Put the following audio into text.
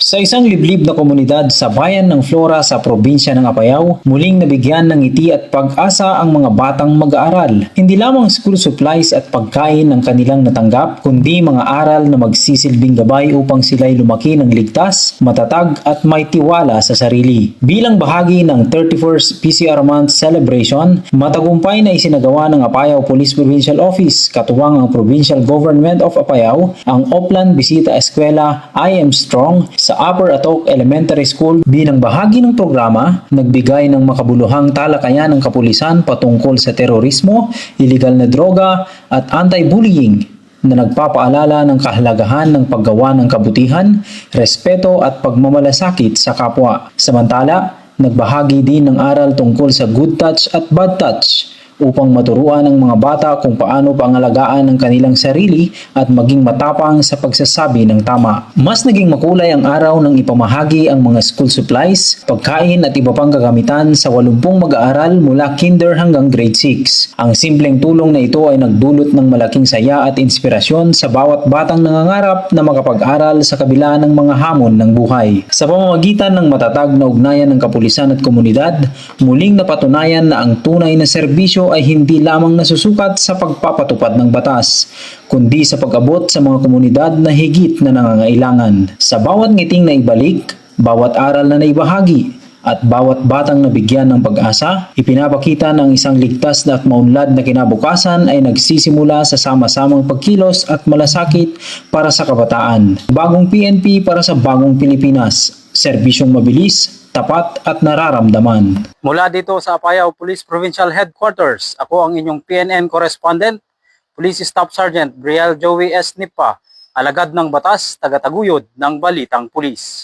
Sa isang liblib na komunidad sa bayan ng Flora sa probinsya ng Apayao, muling nabigyan ng ngiti at pag-asa ang mga batang mag-aaral. Hindi lamang school supplies at pagkain ang kanilang natanggap, kundi mga aral na magsisilbing gabay upang sila'y lumaki ng ligtas, matatag at may tiwala sa sarili. Bilang bahagi ng 31st PCR Month celebration, matagumpay na isinagawa ng Apayao Police Provincial Office, katuwang ang Provincial Government of Apayao, ang Oplan Bisita Eskwela I Am Strong sa Upper Atok Elementary School. Bilang bahagi ng programa, nagbigay ng makabuluhang talakayan ng kapulisan patungkol sa terorismo, iligal na droga at anti-bullying na nagpapaalala ng kahalagahan ng paggawa ng kabutihan, respeto at pagmamalasakit sa kapwa. Samantala, nagbahagi din ng aral tungkol sa good touch at bad touch upang maturuan ng mga bata kung paano pangalagaan ang kanilang sarili at maging matapang sa pagsasabi ng tama. Mas naging makulay ang araw nang ipamahagi ang mga school supplies, pagkain at iba pang kagamitan sa 80 mag-aaral mula kinder hanggang grade 6. Ang simpleng tulong na ito ay nagdulot ng malaking saya at inspirasyon sa bawat batang nangangarap na makapag-aral sa kabila ng mga hamon ng buhay. Sa pamamagitan ng matatag na ugnayan ng kapulisan at komunidad, muling napatunayan na ang tunay na serbisyo ay hindi lamang nasusukat sa pagpapatupad ng batas, kundi sa pag-abot sa mga komunidad na higit na nangangailangan. Sa bawat ngiting na ibalik, bawat aral na naibahagi, at bawat batang nabigyan ng pag-asa, ipinapakita ng isang ligtas na at maunlad na kinabukasan ay nagsisimula sa sama-samang pagkilos at malasakit para sa kabataan. Bagong PNP para sa bagong Pilipinas. Serbisyong mabilis, tapat at nararamdaman. Mula dito sa Apayao Police Provincial Headquarters, ako ang inyong PNN correspondent, Police Staff Sergeant Briel Joey S. Nipa, alagad ng batas, tagataguyod ng Balitang Pulis.